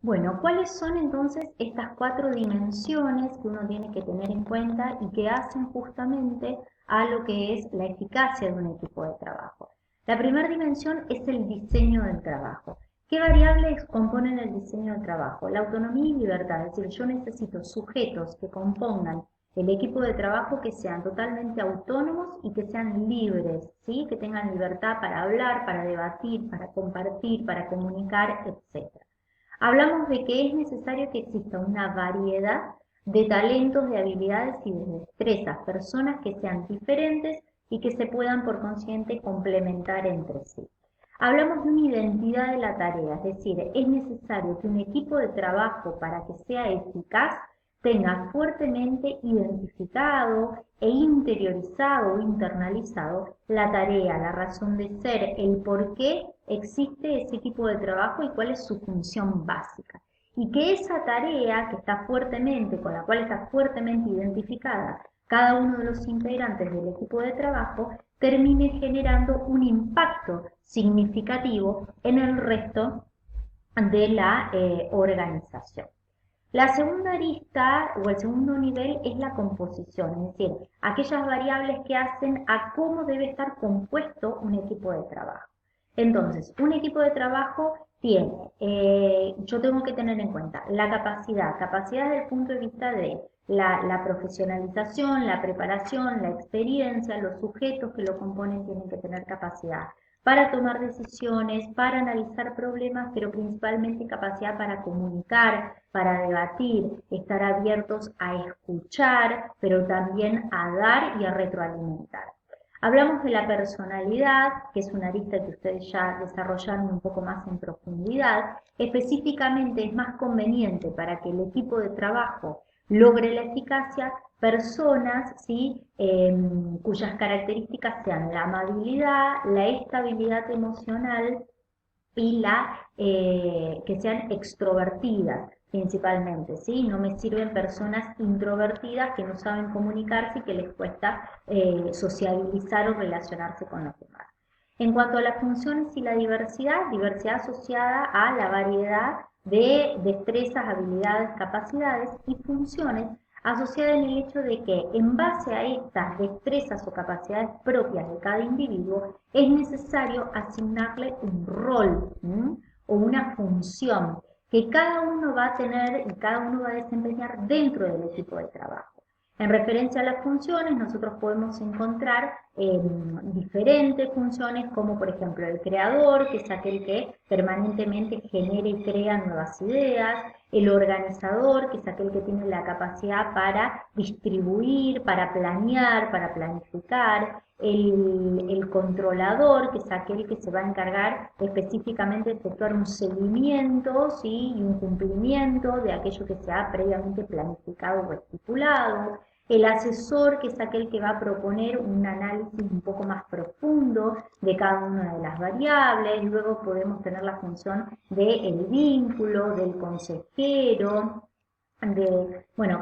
Bueno, ¿cuáles son entonces estas cuatro dimensiones que uno tiene que tener en cuenta y que hacen justamente a lo que es la eficacia de un equipo de trabajo? La primera dimensión es el diseño del trabajo. ¿Qué variables componen el diseño del trabajo? La autonomía y libertad, es decir, yo necesito sujetos que compongan el equipo de trabajo que sean totalmente autónomos y que sean libres, ¿sí? Que tengan libertad para hablar, para debatir, para compartir, para comunicar, etc. Hablamos de que es necesario que exista una variedad de talentos, de habilidades y de destrezas, personas que sean diferentes y que se puedan por consiguiente complementar entre sí. Hablamos de una identidad de la tarea, es decir, es necesario que un equipo de trabajo para que sea eficaz tenga fuertemente identificado e interiorizado o internalizado la tarea, la razón de ser, el por qué existe ese equipo de trabajo y cuál es su función básica. Y que esa tarea que está fuertemente, con la cual está fuertemente identificada cada uno de los integrantes del equipo de trabajo, termine generando un impacto significativo en el resto de la organización. La segunda arista o el segundo nivel es la composición, es decir, aquellas variables que hacen a cómo debe estar compuesto un equipo de trabajo. Entonces, un equipo de trabajo tiene, yo tengo que tener en cuenta la capacidad desde el punto de vista de la profesionalización, la preparación, la experiencia, los sujetos que lo componen tienen que tener capacidad para tomar decisiones, para analizar problemas, pero principalmente capacidad para comunicar, para debatir, estar abiertos a escuchar, pero también a dar y a retroalimentar. Hablamos de la personalidad, que es una arista que ustedes ya desarrollaron un poco más en profundidad. Específicamente es más conveniente para que el equipo de trabajo logre la eficacia personas, ¿sí? Cuyas características sean la amabilidad, la estabilidad emocional y que sean extrovertidas principalmente, ¿sí? No me sirven personas introvertidas que no saben comunicarse y que les cuesta sociabilizar o relacionarse con los demás. En cuanto a las funciones y la diversidad, diversidad asociada a la variedad de destrezas, habilidades, capacidades y funciones asociada en el hecho de que en base a estas destrezas o capacidades propias de cada individuo es necesario asignarle un rol o una función que cada uno va a tener y cada uno va a desempeñar dentro del equipo de trabajo. En referencia a las funciones, nosotros podemos encontrar diferentes funciones como por ejemplo el creador, que es aquel que permanentemente genera y crea nuevas ideas, el organizador, que es aquel que tiene la capacidad para distribuir, para planear, para planificar, el controlador, que es aquel que se va a encargar específicamente de efectuar un seguimiento, ¿sí? Y un cumplimiento de aquello que se ha previamente planificado o estipulado, el asesor, que es aquel que va a proponer un análisis un poco más profundo de cada una de las variables. Luego podemos tener la función del vínculo, del consejero, bueno,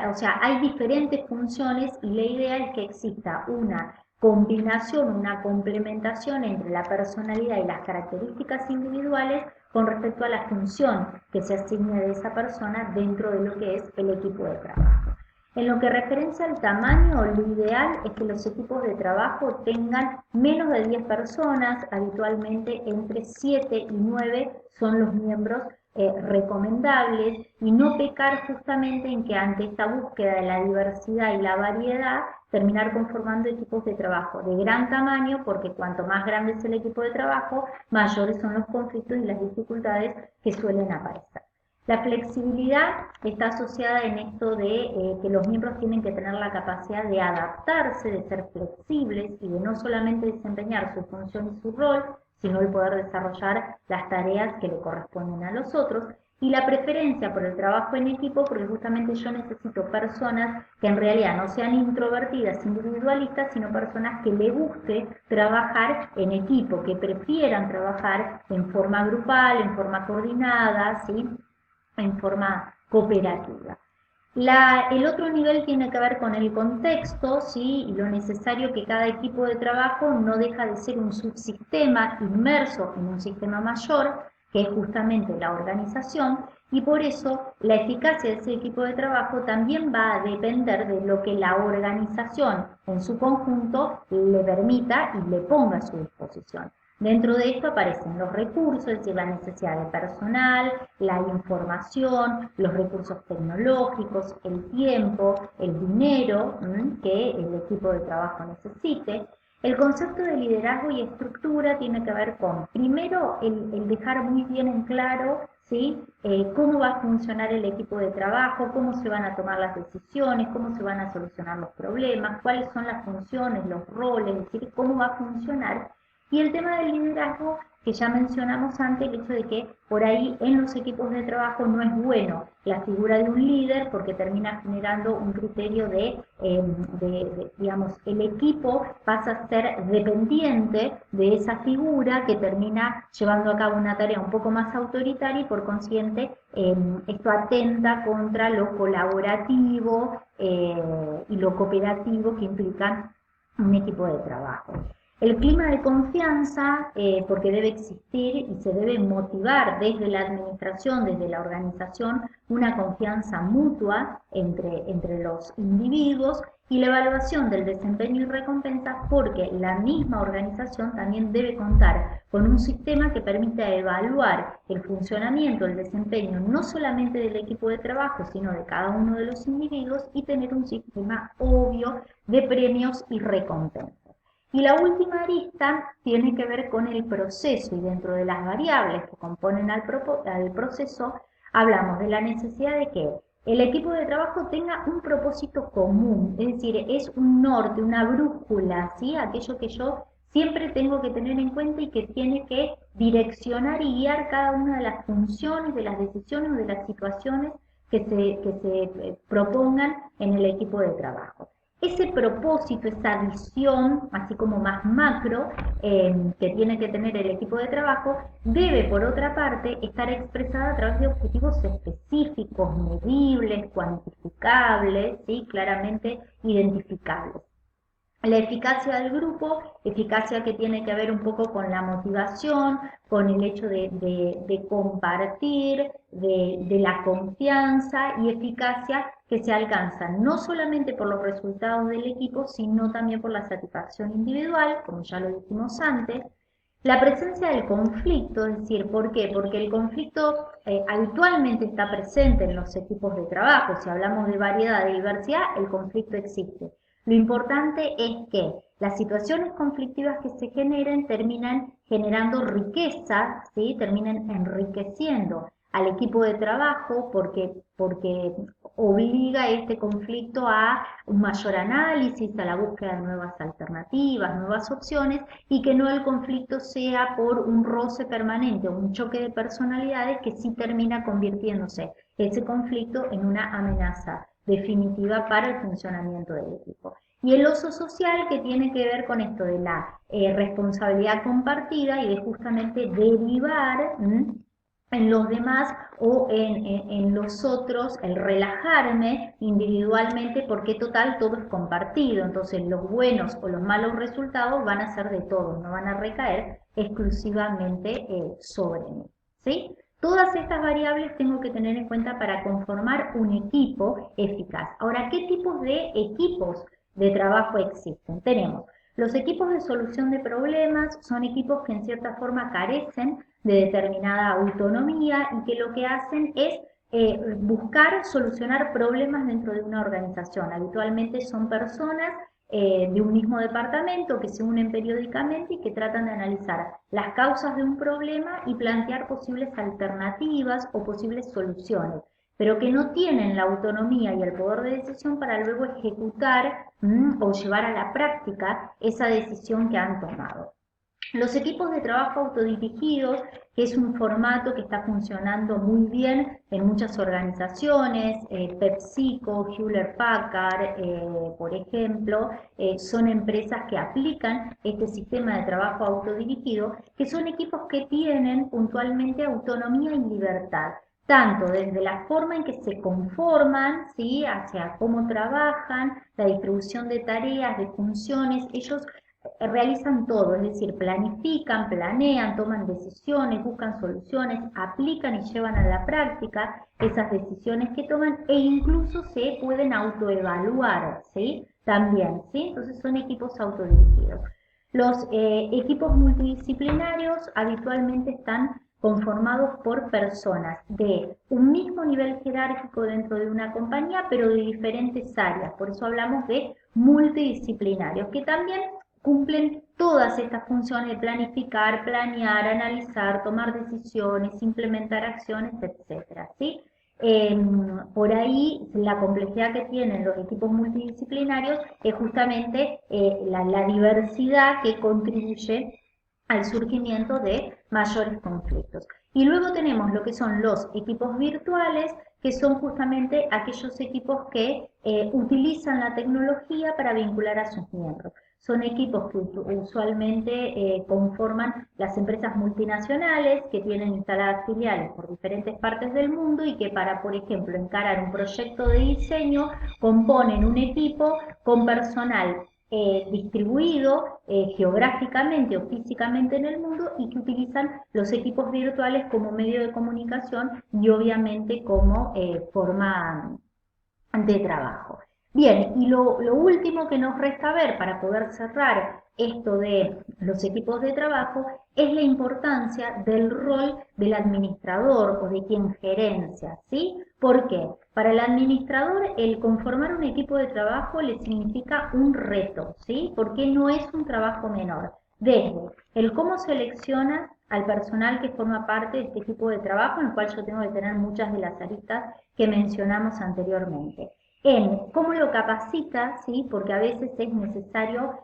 o sea, hay diferentes funciones y la idea es que exista una combinación, una complementación entre la personalidad y las características individuales con respecto a la función que se asigne de esa persona dentro de lo que es el equipo de trabajo. En lo que referencia al tamaño, lo ideal es que los equipos de trabajo tengan menos de 10 personas, habitualmente entre 7 y 9 son los miembros recomendables, y no pecar justamente en que ante esta búsqueda de la diversidad y la variedad terminar conformando equipos de trabajo de gran tamaño, porque cuanto más grande es el equipo de trabajo, mayores son los conflictos y las dificultades que suelen aparecer. La flexibilidad está asociada en esto de que los miembros tienen que tener la capacidad de adaptarse, de ser flexibles y de no solamente desempeñar su función y su rol, sino el poder desarrollar las tareas que le corresponden a los otros. Y la preferencia por el trabajo en equipo, porque justamente yo necesito personas que en realidad no sean introvertidas, individualistas, sino personas que le guste trabajar en equipo, que prefieran trabajar en forma grupal, en forma coordinada, ¿sí? En forma cooperativa. El otro nivel tiene que ver con el contexto, ¿sí? Y lo necesario que cada equipo de trabajo no deja de ser un subsistema inmerso en un sistema mayor, que es justamente la organización, y por eso la eficacia de ese equipo de trabajo también va a depender de lo que la organización en su conjunto le permita y le ponga a su disposición. Dentro de esto aparecen los recursos, es decir, la necesidad de personal, la información, los recursos tecnológicos, el tiempo, el dinero que el equipo de trabajo necesite. El concepto de liderazgo y estructura tiene que ver con, primero, el dejar muy bien en claro, ¿sí? Cómo va a funcionar el equipo de trabajo, cómo se van a tomar las decisiones, cómo se van a solucionar los problemas, cuáles son las funciones, los roles, es decir, cómo va a funcionar. Y el tema del liderazgo, que ya mencionamos antes, el hecho de que por ahí en los equipos de trabajo no es bueno la figura de un líder porque termina generando un criterio digamos, el equipo pasa a ser dependiente de esa figura que termina llevando a cabo una tarea un poco más autoritaria y por consiguiente esto atenta contra lo colaborativo y lo cooperativo que implica un equipo de trabajo. El clima de confianza, porque debe existir y se debe motivar desde la administración, desde la organización, una confianza mutua entre los individuos y la evaluación del desempeño y recompensa porque la misma organización también debe contar con un sistema que permita evaluar el funcionamiento, el desempeño no solamente del equipo de trabajo, sino de cada uno de los individuos y tener un sistema obvio de premios y recompensas. Y la última arista tiene que ver con el proceso y dentro de las variables que componen al proceso hablamos de la necesidad de que el equipo de trabajo tenga un propósito común, es decir, es un norte, una brújula, ¿sí? Aquello que yo siempre tengo que tener en cuenta y que tiene que direccionar y guiar cada una de las funciones, de las decisiones o de las situaciones que se propongan en el equipo de trabajo. Ese propósito, esa visión, así como más macro, que tiene que tener el equipo de trabajo, debe, por otra parte, estar expresada a través de objetivos específicos, medibles, cuantificables, ¿sí? Claramente identificables. La eficacia del grupo, eficacia que tiene que ver un poco con la motivación, con el hecho de compartir, de la confianza y eficacia que se alcanza no solamente por los resultados del equipo, sino también por la satisfacción individual, como ya lo dijimos antes. La presencia del conflicto, es decir, ¿por qué? Porque el conflicto habitualmente está presente en los equipos de trabajo. Si hablamos de variedad, de diversidad, el conflicto existe. Lo importante es que las situaciones conflictivas que se generen terminan generando riqueza, ¿sí? Terminan enriqueciendo al equipo de trabajo porque obliga este conflicto a un mayor análisis, a la búsqueda de nuevas alternativas, nuevas opciones y que no el conflicto sea por un roce permanente, un choque de personalidades que sí termina convirtiéndose ese conflicto en una amenaza definitiva para el funcionamiento del equipo. Y el oso social que tiene que ver con esto de la responsabilidad compartida y de justamente derivar en los demás o en los otros, el relajarme individualmente porque total todo es compartido, entonces los buenos o los malos resultados van a ser de todos, no van a recaer exclusivamente sobre mí, ¿sí? Todas estas variables tengo que tener en cuenta para conformar un equipo eficaz. Ahora, ¿qué tipos de equipos de trabajo existen? Tenemos los equipos de solución de problemas, son equipos que en cierta forma carecen de determinada autonomía y que lo que hacen es buscar solucionar problemas dentro de una organización. Habitualmente son personas de un mismo departamento que se unen periódicamente y que tratan de analizar las causas de un problema y plantear posibles alternativas o posibles soluciones, pero que no tienen la autonomía y el poder de decisión para luego ejecutar o llevar a la práctica esa decisión que han tomado. Los equipos de trabajo autodirigidos, que es un formato que está funcionando muy bien en muchas organizaciones, PepsiCo, Hewlett Packard, por ejemplo, son empresas que aplican este sistema de trabajo autodirigido, que son equipos que tienen puntualmente autonomía y libertad, tanto desde la forma en que se conforman, ¿sí? Hacia cómo trabajan, la distribución de tareas, de funciones, ellos realizan todo, es decir, planifican, planean, toman decisiones, buscan soluciones, aplican y llevan a la práctica esas decisiones que toman e incluso se pueden autoevaluar, ¿sí? También, ¿sí? Entonces son equipos autodirigidos. Los equipos multidisciplinarios habitualmente están conformados por personas de un mismo nivel jerárquico dentro de una compañía, pero de diferentes áreas. Por eso hablamos de multidisciplinarios, que también cumplen todas estas funciones de planificar, planear, analizar, tomar decisiones, implementar acciones, etcétera, ¿sí? Por ahí la complejidad que tienen los equipos multidisciplinarios es justamente la diversidad que contribuye al surgimiento de mayores conflictos. Y luego tenemos lo que son los equipos virtuales, que son justamente aquellos equipos que utilizan la tecnología para vincular a sus miembros. Son equipos que usualmente conforman las empresas multinacionales que tienen instaladas filiales por diferentes partes del mundo y que para, por ejemplo, encarar un proyecto de diseño componen un equipo con personal distribuido geográficamente o físicamente en el mundo y que utilizan los equipos virtuales como medio de comunicación y obviamente como forma de trabajo. Bien, y lo último que nos resta ver para poder cerrar esto de los equipos de trabajo es la importancia del rol del administrador o de quien gerencia, ¿sí? ¿Por qué? Para el administrador el conformar un equipo de trabajo le significa un reto, ¿sí? Porque no es un trabajo menor. Desde el cómo selecciona al personal que forma parte de este equipo de trabajo, en el cual yo tengo que tener muchas de las aristas que mencionamos anteriormente. En cómo lo capacita, ¿sí? Porque a veces es necesario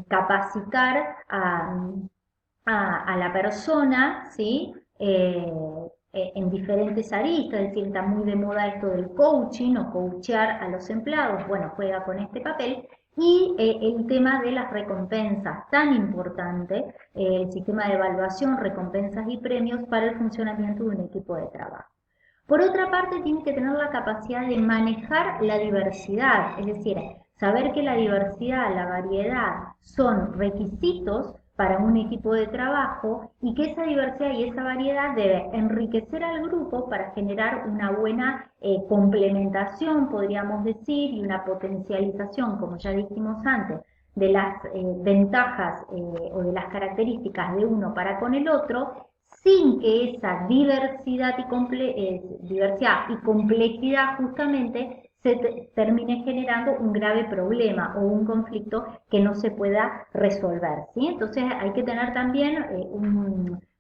capacitar a la persona, ¿sí? En diferentes aristas, es decir, está muy de moda esto del coaching o coachear a los empleados, bueno, juega con este papel. Y el tema de las recompensas, tan importante, el sistema de evaluación, recompensas y premios para el funcionamiento de un equipo de trabajo. Por otra parte, tiene que tener la capacidad de manejar la diversidad, es decir, saber que la diversidad, la variedad son requisitos para un equipo de trabajo y que esa diversidad y esa variedad debe enriquecer al grupo para generar una buena complementación, podríamos decir, y una potencialización, como ya dijimos antes, de las ventajas o de las características de uno para con el otro, sin que esa diversidad y complejidad justamente se termine generando un grave problema o un conflicto que no se pueda resolver, ¿sí? Entonces hay que tener también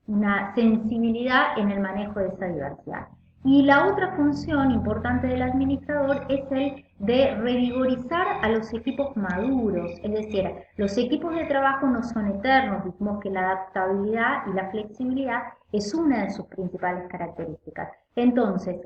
una sensibilidad en el manejo de esa diversidad. Y la otra función importante del administrador es el de revigorizar a los equipos maduros, es decir, los equipos de trabajo no son eternos, dijimos que la adaptabilidad y la flexibilidad es una de sus principales características. Entonces,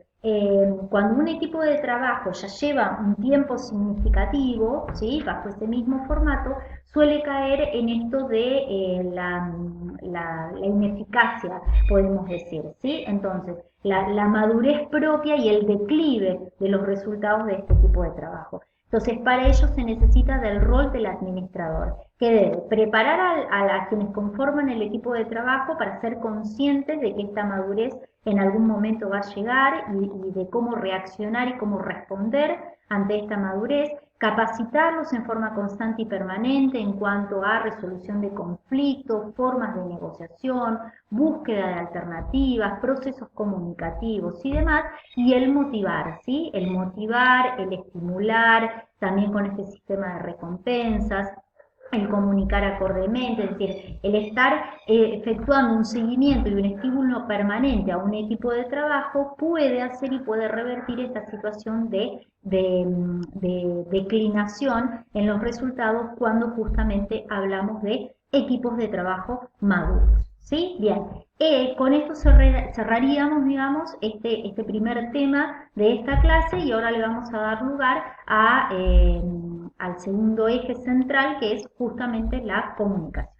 cuando un equipo de trabajo ya lleva un tiempo significativo, ¿sí? Bajo ese mismo formato, suele caer en esto de la ineficacia, podemos decir, ¿sí? Entonces, la madurez propia y el declive de los resultados de este tipo de trabajo. Entonces, para ello se necesita del rol del administrador, que debe preparar a quienes conforman el equipo de trabajo para ser conscientes de que esta madurez en algún momento va a llegar y de cómo reaccionar y cómo responder ante esta madurez, capacitarlos en forma constante y permanente en cuanto a resolución de conflictos, formas de negociación, búsqueda de alternativas, procesos comunicativos y demás, y el motivar, ¿sí? El motivar, el estimular, también con este sistema de recompensas, el comunicar acordemente, es decir, el estar efectuando un seguimiento y un estímulo permanente a un equipo de trabajo puede hacer y puede revertir esta situación de declinación en los resultados cuando justamente hablamos de equipos de trabajo maduros. ¿Sí? Bien, con esto cerraríamos, digamos, este primer tema de esta clase y ahora le vamos a dar lugar al segundo eje central, que es justamente la comunicación.